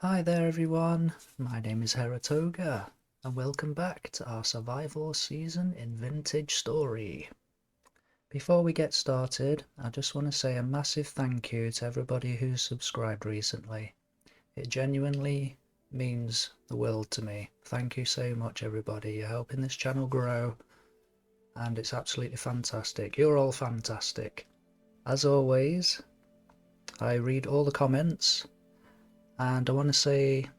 Hi there everyone, my name is Heretoga and welcome back to our survival season in Vintage Story. Before we get started, I just want to say a massive thank you to everybody who's subscribed recently. It genuinely means the world to me. Thank you so much everybody, you're helping this channel grow and it's absolutely fantastic. You're all fantastic. As always, I read all the comments and I want to say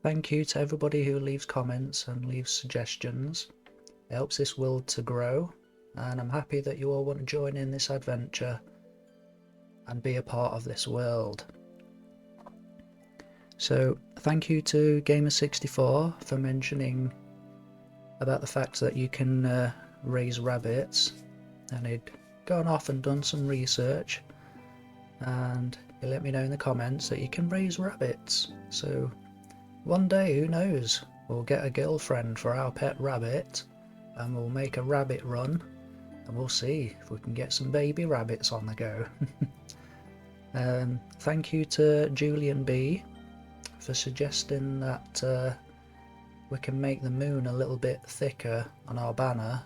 thank you to everybody who leaves comments and leaves suggestions. It helps this world to grow, and I'm happy that you all want to join in this adventure and be a part of this world. So thank you to Gamer64 for mentioning about the fact that you can raise rabbits, and he'd gone off and done some research, and he let me know in the comments that you can raise rabbits. So one day, who knows, we'll get a girlfriend for our pet rabbit and we'll make a rabbit run and we'll see if we can get some baby rabbits on the go. Thank you to Julian B for suggesting that we can make the moon a little bit thicker on our banner.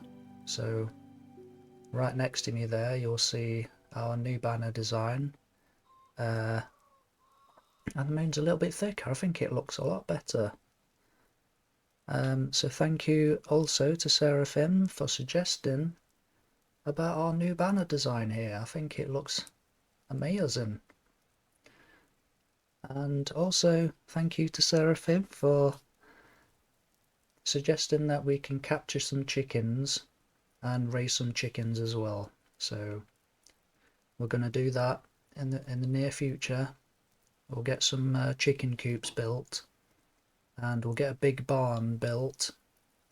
So right next to me there you'll see our new banner design. And the moon's a little bit thicker. I think it looks a lot better. So thank you also to SpearAndFang for suggesting about our new banner design here. I think it looks amazing. And also thank you to SpearAndFang for suggesting that we can capture some chickens and raise some chickens as well. So we're going to do that in the near future. We'll get some chicken coops built and we'll get a big barn built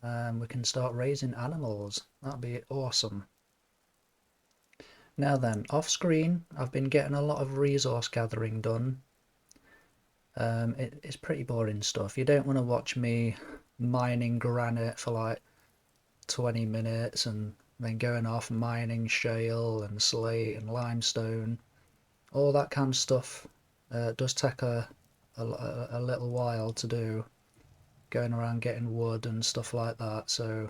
and we can start raising animals. That'd be awesome. Now then, off screen I've been getting a lot of resource gathering done. It's pretty boring stuff. You don't want to watch me mining granite for like 20 minutes and then going off mining shale and slate and limestone. All that kind of stuff does take a little while to do, going around getting wood and stuff like that. So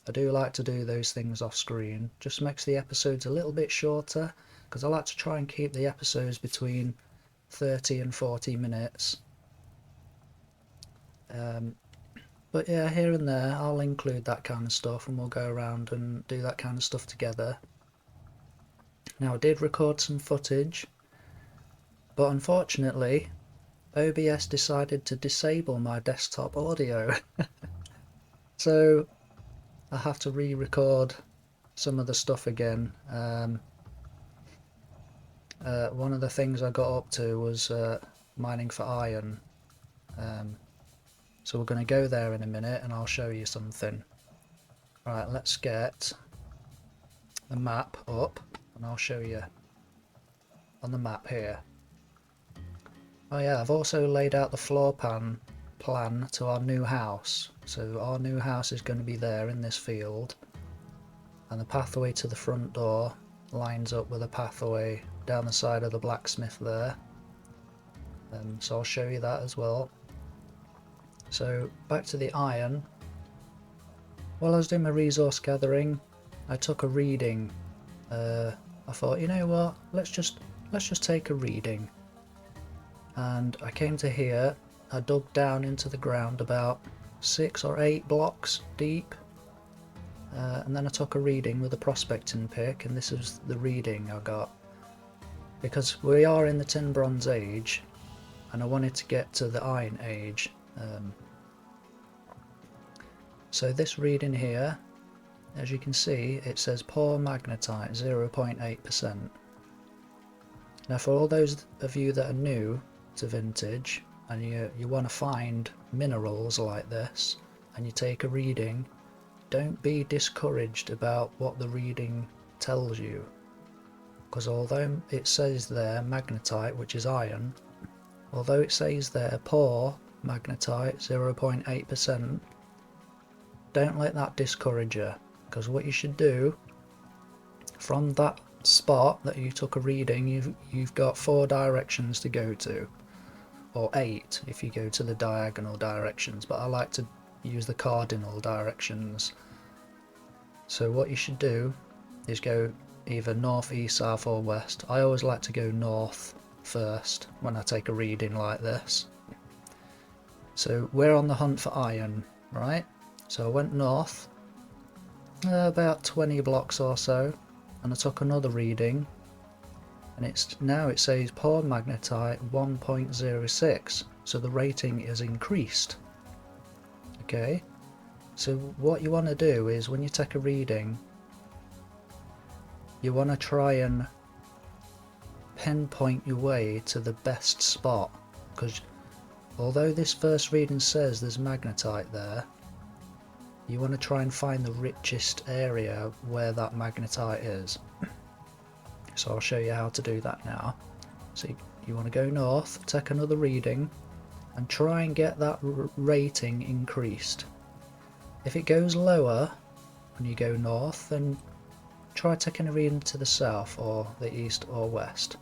I do like to do those things off screen. Just makes the episodes a little bit shorter because I like to try and keep the episodes between 30 and 40 minutes. But yeah, here and there I'll include that kind of stuff and we'll go around and do that kind of stuff together. Now I did record some footage, but unfortunately OBS decided to disable my desktop audio. So I have to re-record some of the stuff again. One of the things I got up to was mining for iron. So we're going to go there in a minute and I'll show you something. Right, let's get the map up and I'll show you on the map here. Oh yeah, I've also laid out the floor plan to our new house. So our new house is going to be there in this field, and the pathway to the front door lines up with a pathway down the side of the blacksmith there. So I'll show you that as well. So back to the iron. While I was doing my resource gathering, I took a reading. I thought, you know what, let's just take a reading. And I came to here. I dug down into the ground about 6 or 8 blocks deep, and then I took a reading with a prospecting pick, and this is the reading I got. Because we are in the Tin Bronze Age and I wanted to get to the Iron Age. So this reading here, as you can see, it says poor magnetite 0.8%. Now for all those of you that are new to vintage and you want to find minerals like this and you take a reading, don't be discouraged about what the reading tells you, because although it says there magnetite, which is iron, although it says there poor magnetite 0.8%, don't let that discourage you, because what you should do from that spot that you took a reading, you've got 4 directions to go to. or 8 if you go to the diagonal directions, but I like to use the cardinal directions. So what you should do is go either north, east, south or west. I always like to go north first when I take a reading like this. So we're on the hunt for iron, right? So I went north about 20 blocks or so, and I took another reading, and now it says poor magnetite 1.06, so the rating is increased. Okay, so what you want to do is when you take a reading, you want to try and pinpoint your way to the best spot, because although this first reading says there's magnetite there, you want to try and find the richest area where that magnetite is. So I'll show you how to do that now. So you want to go north, take another reading, and try and get that rating increased. If it goes lower when you go north, then try taking a reading to the south or the east or west.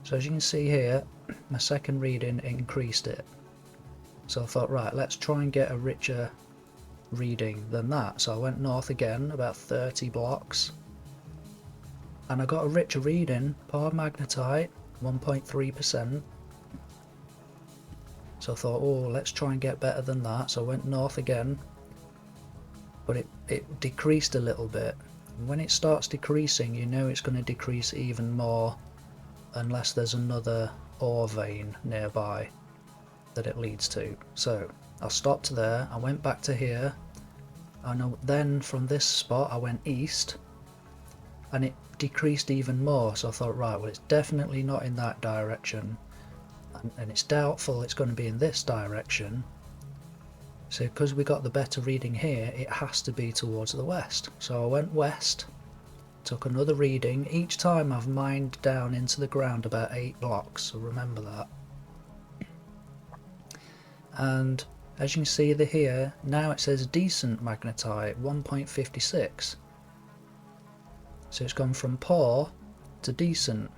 So as you can see here, my second reading increased it. So I thought, right, let's try and get a richer reading than that. So I went north again about 30 blocks, and I got a richer reading, poor magnetite 1.3%. So I thought, oh, let's try and get better than that. So I went north again, but it decreased a little bit. And when it starts decreasing, you know it's going to decrease even more unless there's another ore vein nearby that it leads to. So I stopped there, I went back to here, and then from this spot I went east, and it decreased even more. So I thought, right, well, it's definitely not in that direction, and it's doubtful it's going to be in this direction. So because we got the better reading here, it has to be towards the west. So I went west, took another reading. Each time I've mined down into the ground about 8 blocks, so remember that. And as you can see here, now it says decent magnetite 1.56. So it's gone from poor to decent,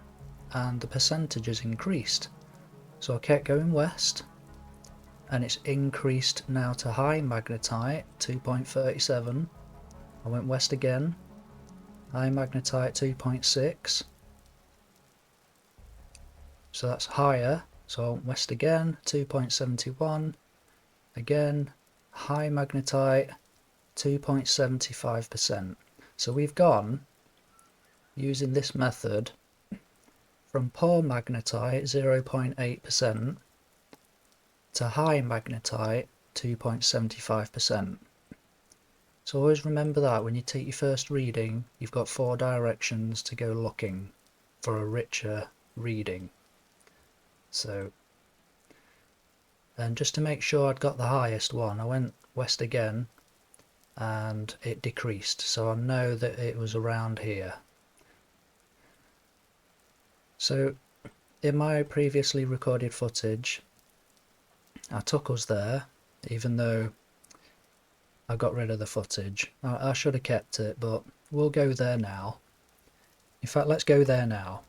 and the percentage has increased. So I kept going west, and it's increased now to high magnetite 2.37. I went west again, high magnetite 2.6. So that's higher. So I went west again, 2.71. Again, high magnetite 2.75%. So we've gone, using this method, from poor magnetite 0.8% to high magnetite 2.75%. So always remember that when you take your first reading, you've got 4 directions to go looking for a richer reading. So, and just to make sure I'd got the highest one, I went west again, and it decreased, so I know that it was around here. So in my previously recorded footage, I took us there, even though I got rid of the footage. I should have kept it, but we'll go there now. In fact, let's go there now.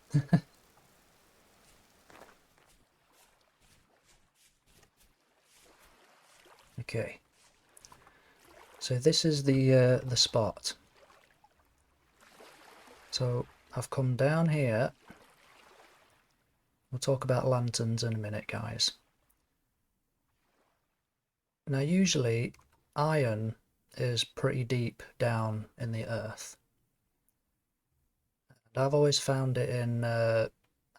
Okay, so this is the spot. So I've come down here. We'll talk about lanterns in a minute, guys. Now usually iron is pretty deep down in the earth, and I've always found it in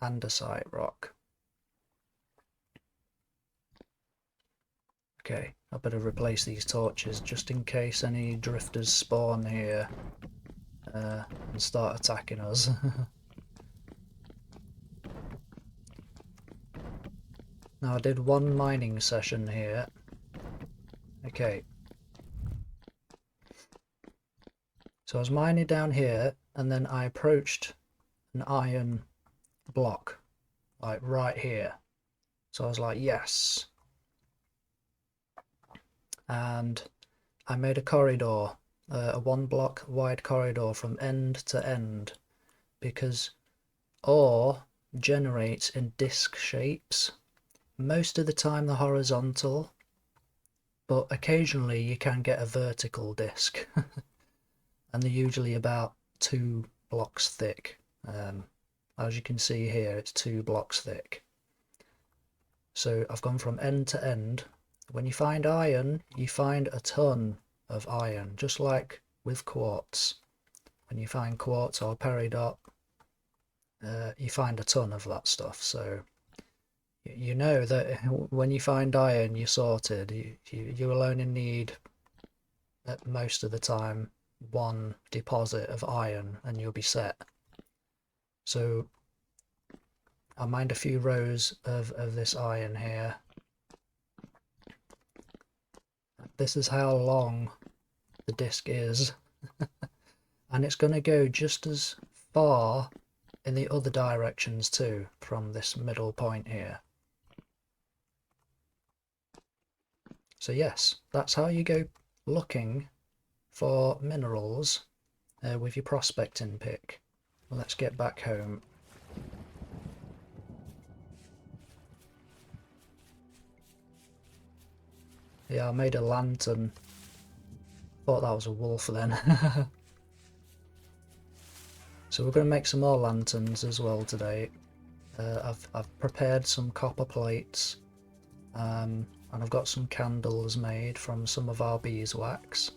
andesite rock. Okay, I better replace these torches just in case any drifters spawn here and start attacking us. Now I did one mining session here. Okay. So I was mining down here, and then I approached an iron block, like right here. So I was like, yes. And I made a corridor, a 1 block wide corridor from end to end, because ore generates in disc shapes. Most of the time they're horizontal, but occasionally you can get a vertical disc and they're usually about 2 blocks thick. As you can see here, it's 2 blocks thick. So I've gone from end to end. When you find iron, you find a ton of iron, just like with quartz. When you find quartz or peridot, you find a ton of that stuff. So you know that when you find iron, you're sorted. You will only need, most of the time, 1 deposit of iron and you'll be set. So I mined a few rows of this iron here. This is how long the disc is. And it's going to go just as far in the other directions too, from this middle point here. So yes, that's how you go looking for minerals with your prospecting pick. Let's get back home. Yeah, I made a lantern. Thought that was a wolf then. So we're going to make some more lanterns as well today. I've prepared some copper plates, and I've got some candles made from some of our beeswax.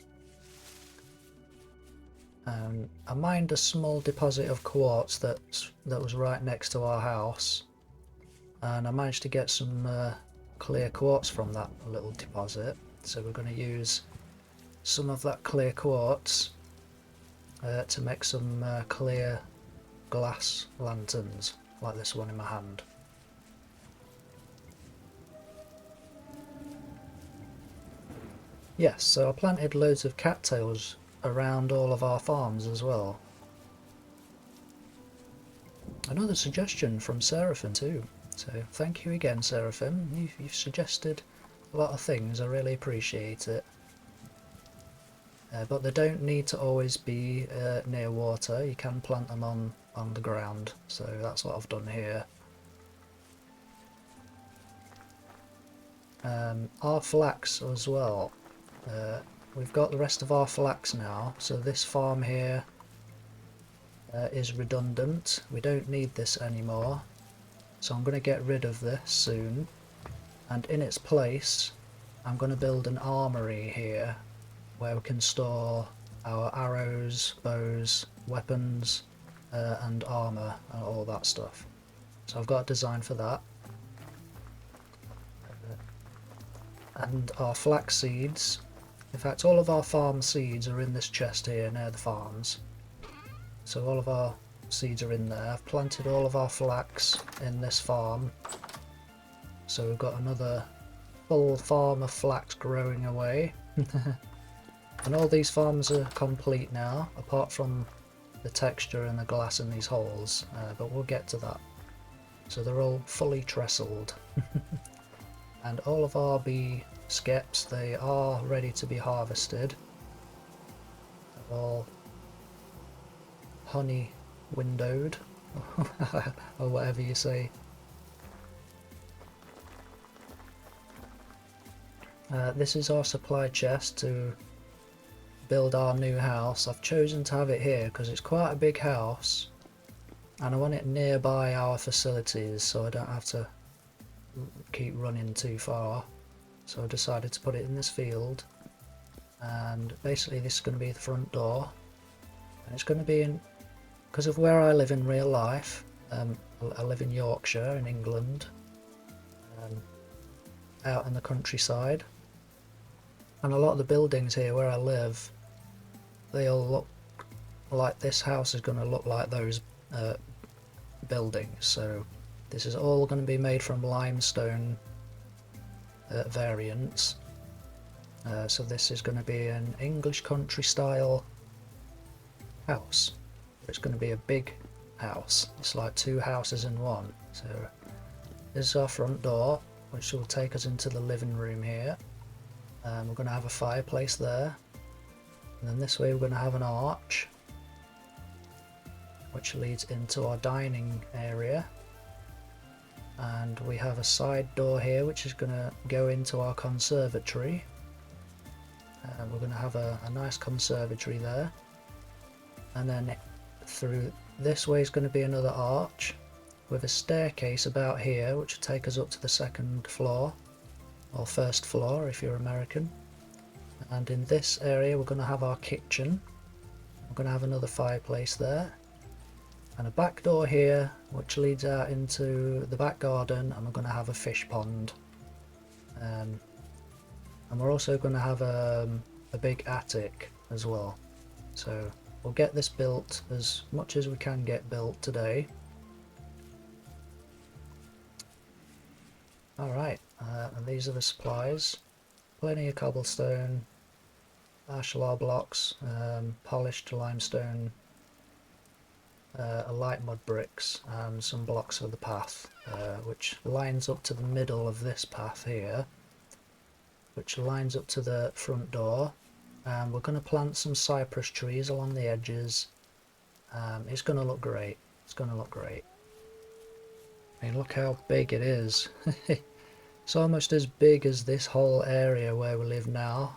I mined a small deposit of quartz that was right next to our house, and I managed to get some clear quartz from that little deposit. So we're going to use some of that clear quartz to make some clear glass lanterns like this one in my hand. Yes, so I planted loads of cattails around all of our farms as well. Another suggestion from Seraphim too, so thank you again, Seraphim. You've suggested a lot of things, I really appreciate it. But they don't need to always be near water, you can plant them on the ground, so that's what I've done here. Our flax as well. We've got the rest of our flax now, so this farm here is redundant. We don't need this anymore, so I'm going to get rid of this soon, and in its place I'm going to build an armory here where we can store our arrows, bows, weapons and armour and all that stuff. So I've got a design for that. And our flax seeds, in fact all of our farm seeds are in this chest here near the farms. So all of our seeds are in there. I've planted all of our flax in this farm. So we've got another full farm of flax growing away. And all these farms are complete now, apart from the texture and the glass in these holes, but we'll get to that. So they're all fully trestled. And all of our bee skeps, they are ready to be harvested. They're all honey windowed, or whatever you say. This is our supply chest to build our new house. I've chosen to have it here because it's quite a big house and I want it nearby our facilities so I don't have to keep running too far. So I decided to put it in this field, and basically this is going to be the front door, and it's going to be in, because of where I live in real life. I live in Yorkshire in England, out in the countryside, and a lot of the buildings here where I live, they all look like this house is going to look like those buildings. So this is all going to be made from limestone variants. So this is going to be an English country style house. It's going to be a big house. It's like 2 houses in one. So this is our front door, which will take us into the living room here. We're going to have a fireplace there, and then this way we're going to have an arch which leads into our dining area, we have a side door here which is going to go into our conservatory. We're going to have a nice conservatory there, and then through this way is going to be another arch with a staircase about here which will take us up to the second floor, or first floor if you're American. And in this area we're going to have our kitchen. We're going to have another fireplace there, and a back door here which leads out into the back garden, and we're going to have a fish pond. And we're also going to have a big attic as well. So we'll get this built as much as we can get built today. Alright, and these are the supplies. Plenty of cobblestone, ashlar blocks, polished limestone, a light mud bricks, and some blocks for the path, which lines up to the middle of this path here, which lines up to the front door. And we're going to plant some cypress trees along the edges. It's going to look great. It's going to look great. I mean, look how big it is. It's almost as big as this whole area where we live now.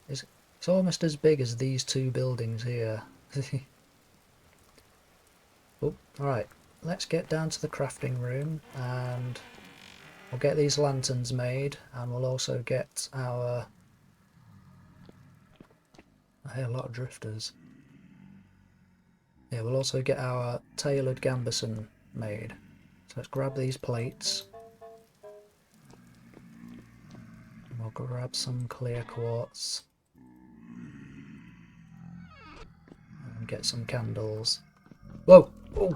It's almost as big as these two buildings here. Oh, alright, let's get down to the crafting room, and we'll get these lanterns made, and we'll also get our... I hear a lot of drifters. Yeah, we'll also get our Tailored Gambeson made. So let's grab these plates. We'll grab some clear quartz. And get some candles. Whoa! Oh.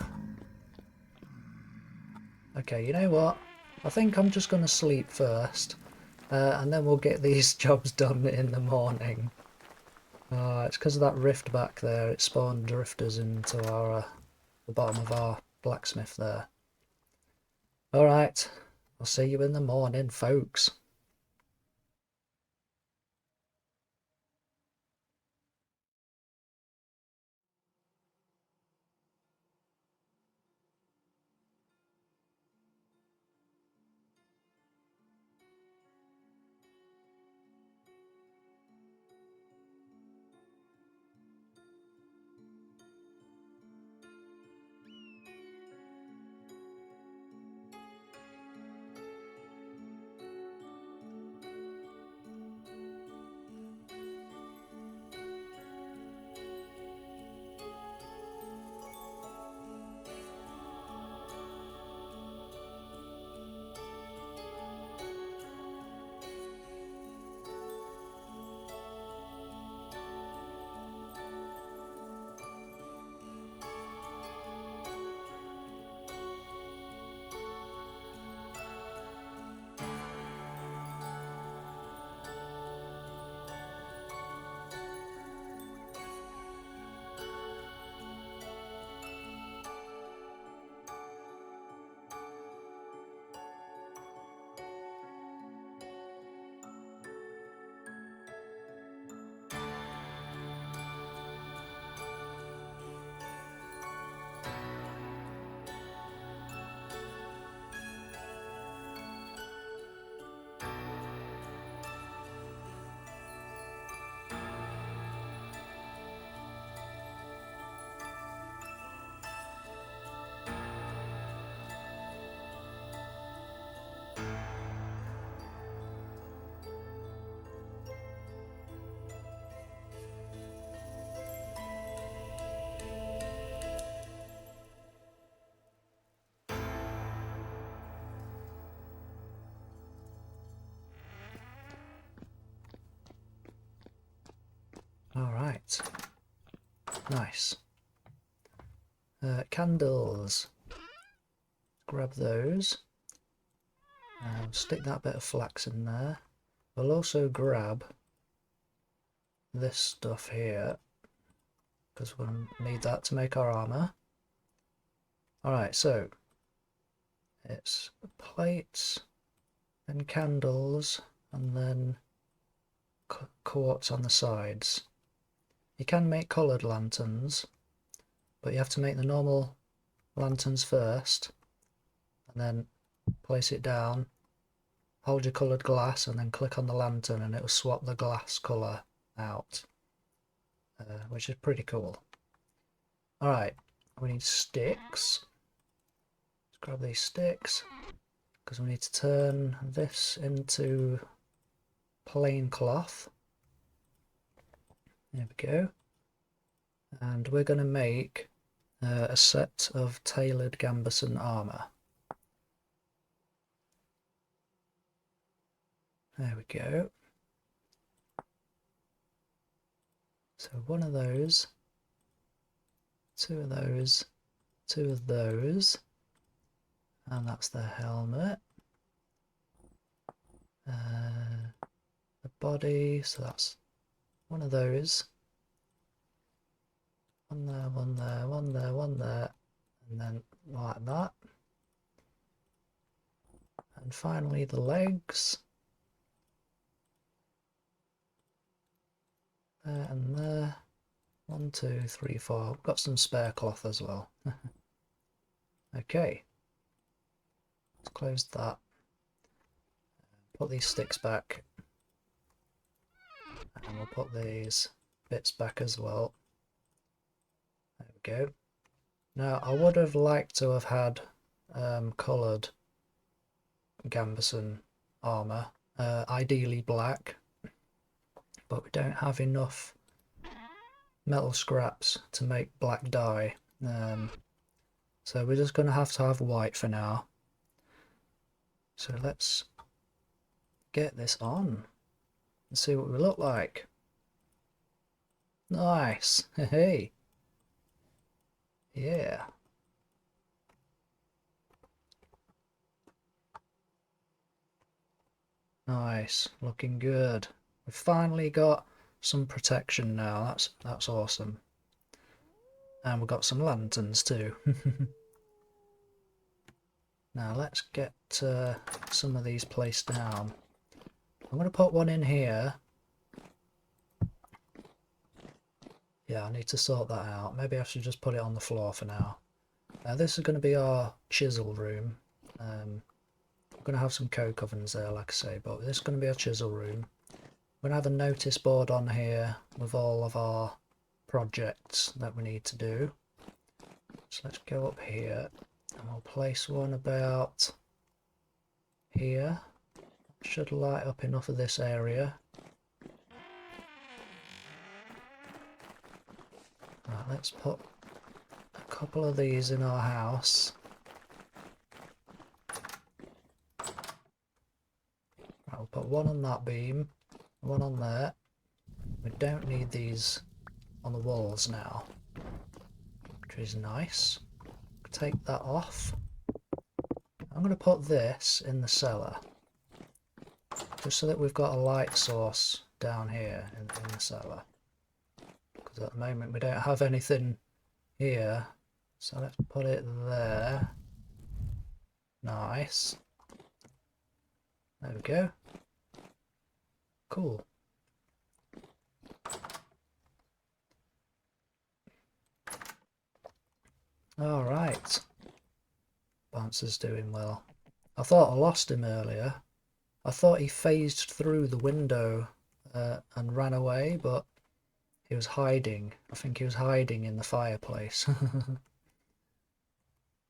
Okay, you know what? I think I'm just going to sleep first. And then we'll get these jobs done in the morning. It's because of that rift back there. It spawned drifters into our the bottom of our blacksmith there. Alright, I'll see you in the morning, folks. Alright, nice. Candles, grab those, and stick that bit of flax in there. We'll also grab this stuff here, because we'll need that to make our armour. Alright, so it's plates, then candles, and then quartz on the sides. You can make coloured lanterns, but you have to make the normal lanterns first, and then place it down, hold your coloured glass and then click on the lantern and it will swap the glass colour out, which is pretty cool. Alright, we need sticks. Let's grab these sticks because we need to turn this into plain cloth. There we go. And we're going to make a set of Tailored Gambeson armour. There we go. So one of those, two of those, two of those, and that's the helmet. The body, so that's one of those. One there, one there, one there, one there, and then like that. And finally the legs. There and there. 1, 2, 3, 4. Got some spare cloth as well. Okay. Let's close that. Put these sticks back. And we'll put these bits back as well. There we go. Now I would have liked to have had coloured Gambeson armour, ideally black, but we don't have enough metal scraps to make black dye, so we're just going to have white for now. So let's get this on and see what we look like. Nice. Hey. Yeah. Nice. Looking good. We've finally got some protection now. That's awesome. And we've got some lanterns too. Now let's get some of these placed down. I'm going to put one in here. Yeah, I need to sort that out. Maybe I should just put it on the floor for now. This is going to be our chisel room. We're going to have some coke ovens there, like I say, but this is going to be our chisel room. We're going to have a notice board on here with all of our projects that we need to do. So let's go up here and we'll place one about here. Should light up enough of this area. Right, let's put a couple of these in our house. Right, we'll put one on that beam, one on there. We don't need these on the walls now, which is nice. Take that off. I'm going to put this in the cellar, just so that we've got a light source down here in the cellar. Because at the moment we don't have anything here, so let's put it there. Nice. There we go. Cool. Alright. Bouncer's doing well. I thought I lost him earlier. I thought he phased through the window and ran away, but he was hiding. I think he was hiding in the fireplace.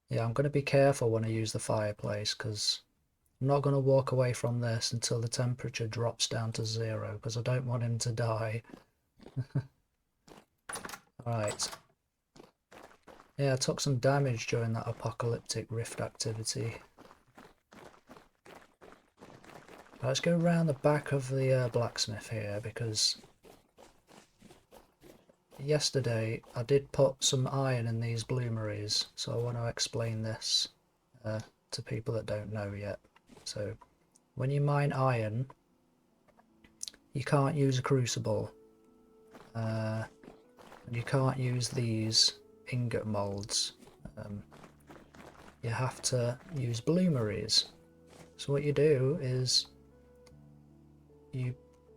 Yeah, I'm going to be careful when I use the fireplace, because I'm not going to walk away from this until the temperature drops down to 0, because I don't want him to die. Alright. Yeah, I took some damage during that apocalyptic rift activity. Let's go around the back of the blacksmith here, because yesterday I did put some iron in these bloomeries, so I want to explain this to people that don't know yet. So when you mine iron, you can't use a crucible, and you can't use these ingot molds. You have to use bloomeries. So what you do is you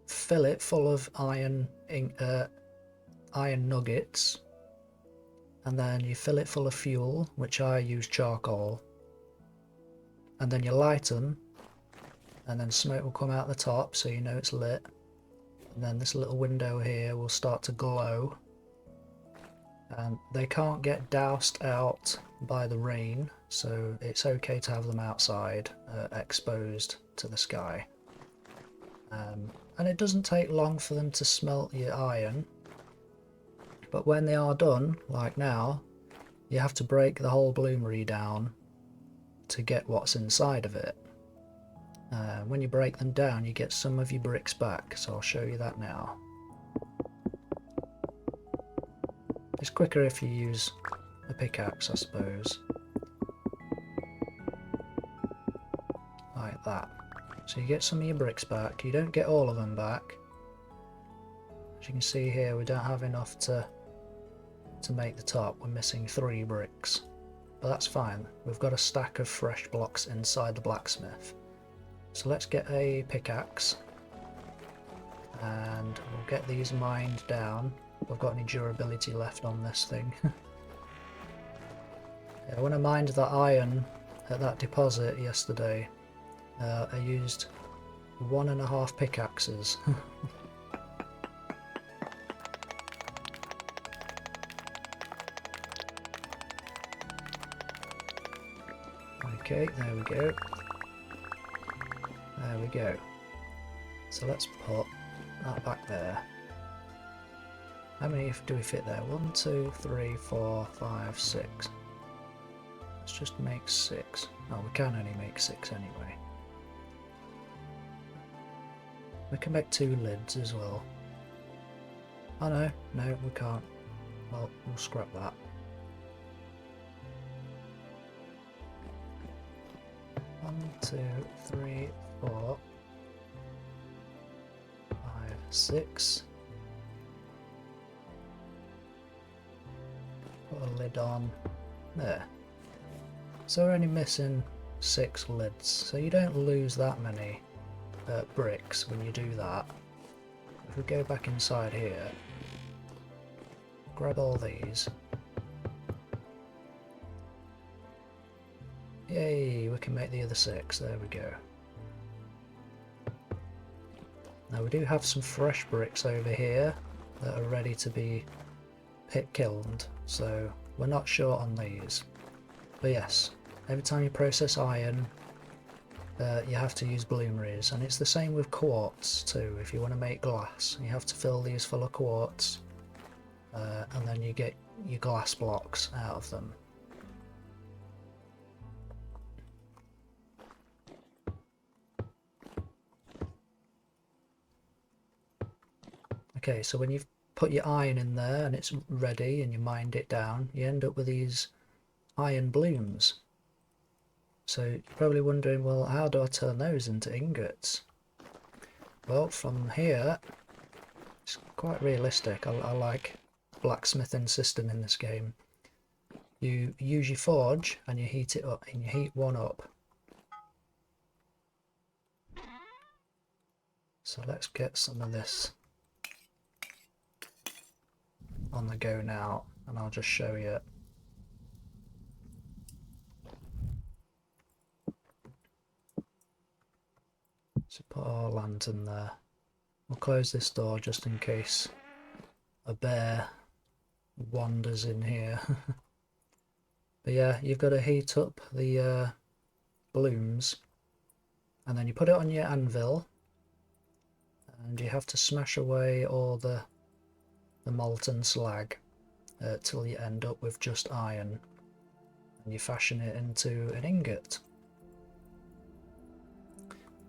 fill it full of iron nuggets, and then you fill it full of fuel, which I use charcoal, and then you light them, and then smoke will come out the top so you know it's lit, and then this little window here will start to glow, and they can't get doused out by the rain, so it's okay to have them outside, exposed to the sky. And it doesn't take long for them to smelt your iron, but when they are done, like now, you have to break the whole bloomery down to get what's inside of it. When you break them down, you get some of your bricks back, so I'll show you that now. It's quicker if you use a pickaxe, I suppose. Like that. So you get some of your bricks back. You don't get all of them back. As you can see here, we don't have enough to make the top. We're missing 3 bricks. But that's fine. We've got a stack of fresh blocks inside the blacksmith. So let's get a pickaxe. And we'll get these mined down. If I've got any durability left on this thing. Yeah, when I mined that iron at that deposit yesterday, I used 1.5 pickaxes. Okay, there we go. There we go. So let's put that back there. How many do we fit there? 1, 2, 3, 4, 5, 6. Let's just make 6. Oh, we can only make 6 anyway. We can make 2 lids as well. Oh no, no we can't. Well, we'll scrap that. 1, 2, 3, 4, 5, 6. Put a lid on there. So we're only missing 6 lids, so you don't lose that many bricks when you do that. If we go back inside here, grab all these. Yay, we can make the other 6, there we go. Now we do have some fresh bricks over here that are ready to be kilned, so we're not short on these. But yes, every time you process iron, you have to use bloomeries, and it's the same with quartz too. If you want to make glass, you have to fill these full of quartz, and then you get your glass blocks out of them. Okay, so when you've put your iron in there and it's ready and you mined it down, you end up with these iron blooms. So you're probably wondering, well, how do I turn those into ingots? Well, from here, it's quite realistic. I like blacksmithing system in this game. You use your forge and you heat it up, and you heat one up. So let's get some of this on the go now, and I'll just show you. So put our lantern there. We'll close this door just in case a bear wanders in here. But yeah, you've got to heat up the blooms, and then you put it on your anvil, and you have to smash away all the molten slag till you end up with just iron, and you fashion it into an ingot.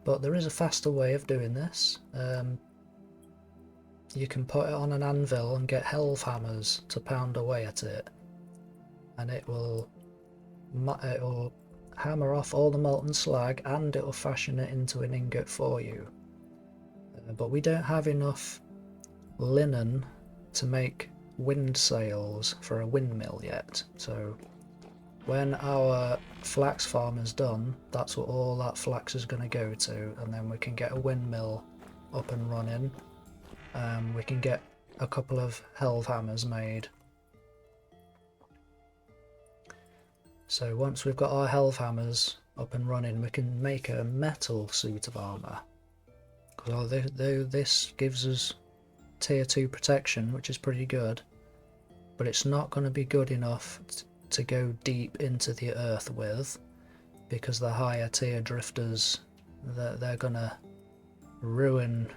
But there is a faster way of doing this. You can put it on an anvil and get helve hammers to pound away at it, and it will hammer off all the molten slag, and it will fashion it into an ingot for you. But we don't have enough linen to make wind sails for a windmill yet, so when our flax farm is done, that's what all that flax is going to go to, and then we can get a windmill up and running. We can get a couple of helve hammers made. So once we've got our helve hammers up and running, we can make a metal suit of armour. Although this gives us tier 2 protection, which is pretty good, but it's not going to be good enough to go deep into the earth with, because the higher tier drifters, they're going to ruin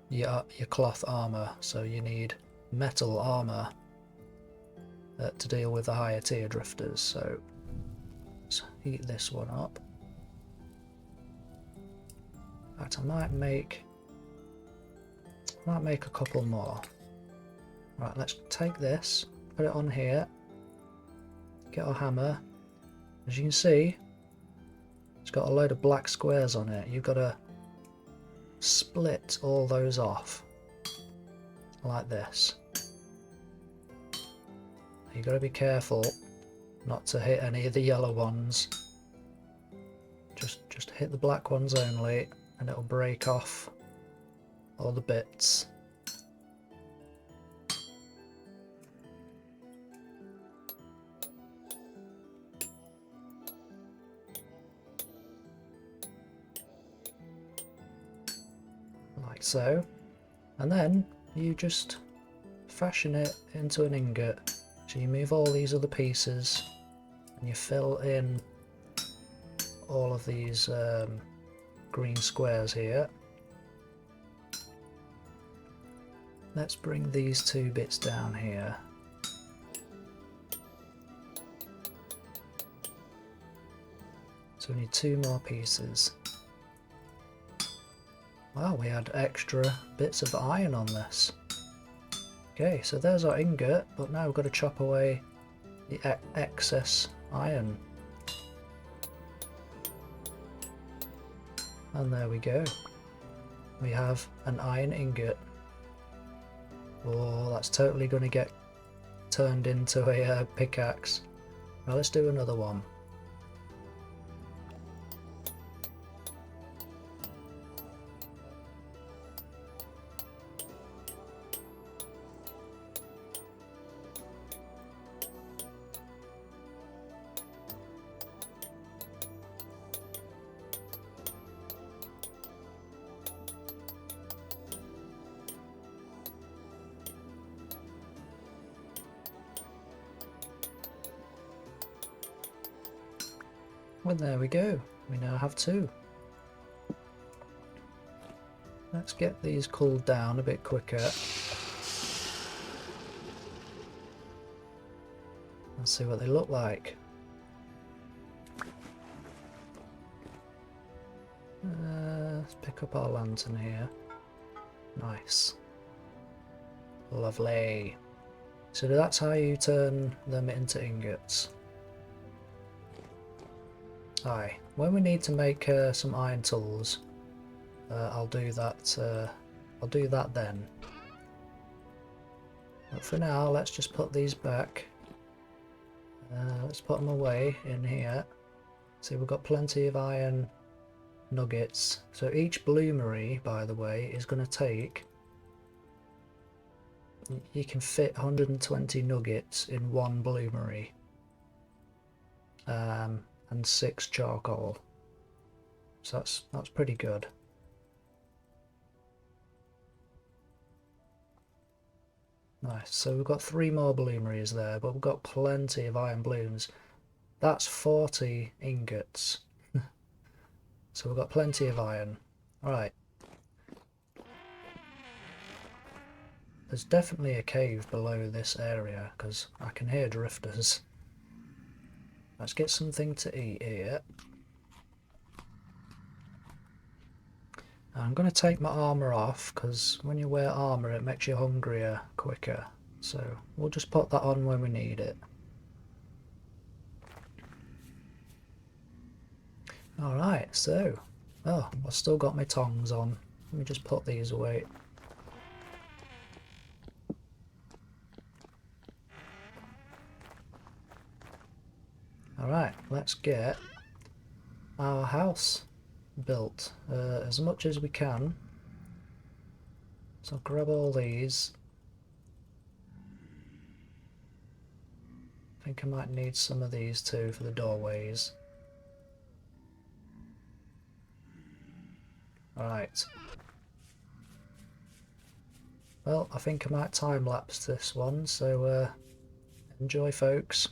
your cloth armour, so you need metal armour to deal with the higher tier drifters. So let's heat this one up. In fact, I might make a couple more. Right, let's take this, put it on here, get our hammer. As you can see, it's got a load of black squares on it. You've got to split all those off like this. You've got to be careful not to hit any of the yellow ones. Just hit the black ones only, and it'll break off all the bits. Like so. And then you just fashion it into an ingot. So you move all these other pieces and you fill in all of these green squares here. Let's bring these two bits down here. So we need 2 more pieces. Wow, we had extra bits of iron on this. Okay, so there's our ingot, but now we've got to chop away the excess iron. And there we go. We have an iron ingot. Oh, that's totally going to get turned into a pickaxe. Now let's do another one. Well, there we go. We now have 2. Let's get these cooled down a bit quicker. And see what they look like. Let's pick up our lantern here. Nice. Lovely. So that's how you turn them into ingots. Aye, when we need to make some iron tools, I'll do that. I'll do that then. But for now, let's just put these back. Let's put them away in here. See, we've got plenty of iron nuggets. So each bloomery, by the way, is going to take. You can fit 120 nuggets in one bloomery. And 6 charcoal, so that's pretty good. Nice. So we've got 3 more bloomeries there, but we've got plenty of iron blooms. That's 40 ingots. So we've got plenty of iron. Alright. There's definitely a cave below this area because I can hear drifters. Let's get something to eat here. I'm going to take my armour off because when you wear armour it makes you hungrier quicker. So we'll just put that on when we need it. Alright, so... Oh, I've still got my tongs on. Let me just put these away. Alright, let's get our house built as much as we can. So I'll grab all these. I think I might need some of these too for the doorways. Right. Well, I think I might time lapse this one, so enjoy, folks.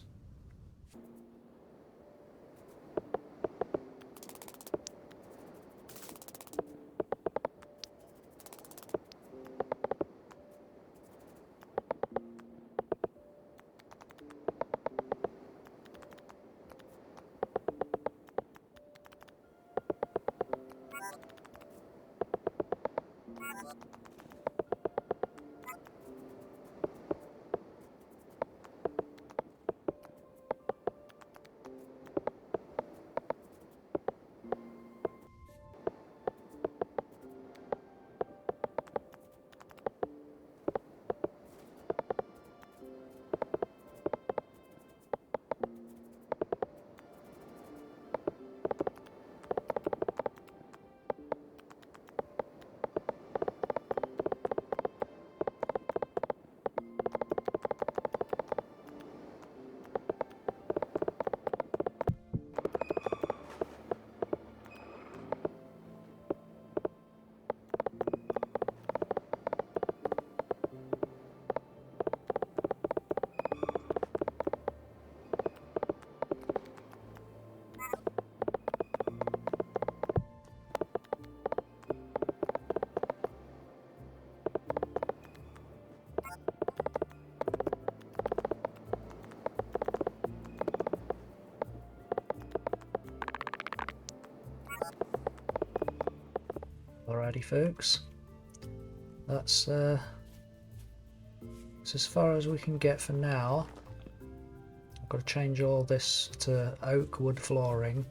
Alrighty, folks. That's as far as we can get for now. I've got to change all this to oak wood flooring.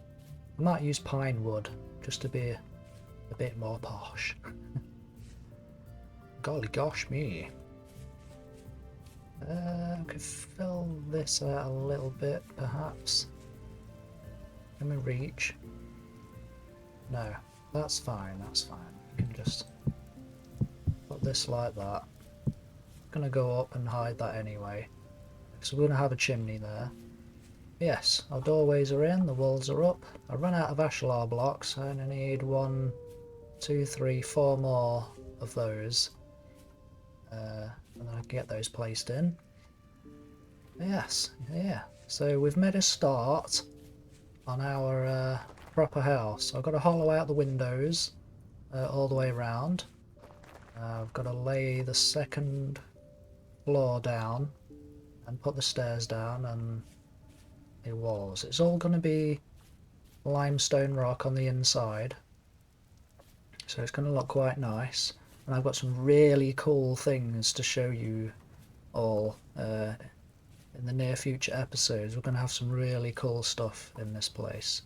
I might use pine wood just to be a bit more posh. Golly gosh me. I could fill this out a little bit, perhaps. Can we reach? No, that's fine, that's fine. You can just put this like that. I'm gonna go up and hide that anyway. So we're gonna have a chimney there. Yes, our doorways are in, the walls are up. I ran out of ashlar blocks, I only need 1, 2, 3, 4 more of those. And then I can get those placed in. Yes, yeah. So we've made a start on our proper house. I've got to hollow out the windows all the way around. I've got to lay the second floor down and put the stairs down and the walls. It's all going to be limestone rock on the inside, so it's going to look quite nice. And I've got some really cool things to show you all in the near future episodes. We're going to have some really cool stuff in this place.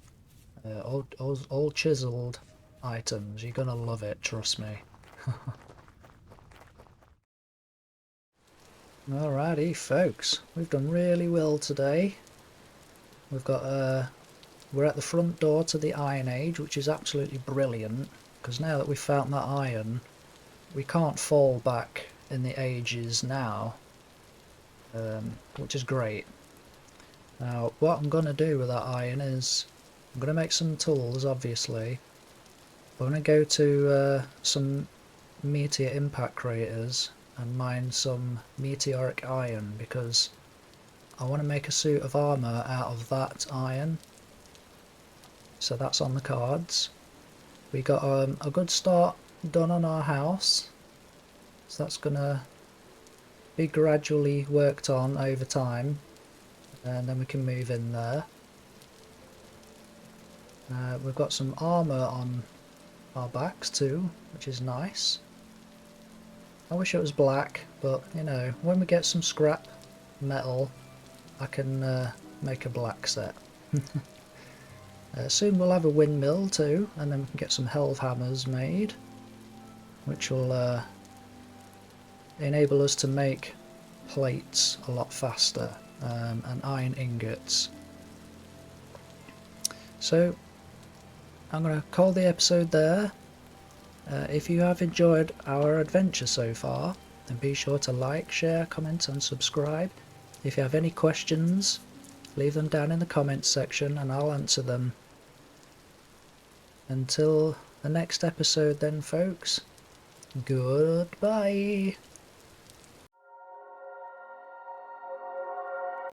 All chiseled items. You're going to love it, trust me. Alrighty, folks. We've done really well today. We've got we're at the front door to the Iron Age, which is absolutely brilliant, because now that we've found that iron, we can't fall back in the ages now, which is great. Now, what I'm going to do with that iron is I'm going to make some tools, obviously. I'm going to go to some meteor impact craters and mine some meteoric iron, because I want to make a suit of armour out of that iron. So that's on the cards. We got a good start done on our house, so that's gonna be gradually worked on over time, and then we can move in there. We've got some armour on our backs too, which is nice. I wish it was black, but you know, when we get some scrap metal I can make a black set. Soon we'll have a windmill too, and then we can get some helve hammers made, which will enable us to make plates a lot faster, and iron ingots. So I'm going to call the episode there. If you have enjoyed our adventure so far, then be sure to like, share, comment and subscribe. If you have any questions, leave them down in the comments section and I'll answer them. Until the next episode then, folks. Goodbye.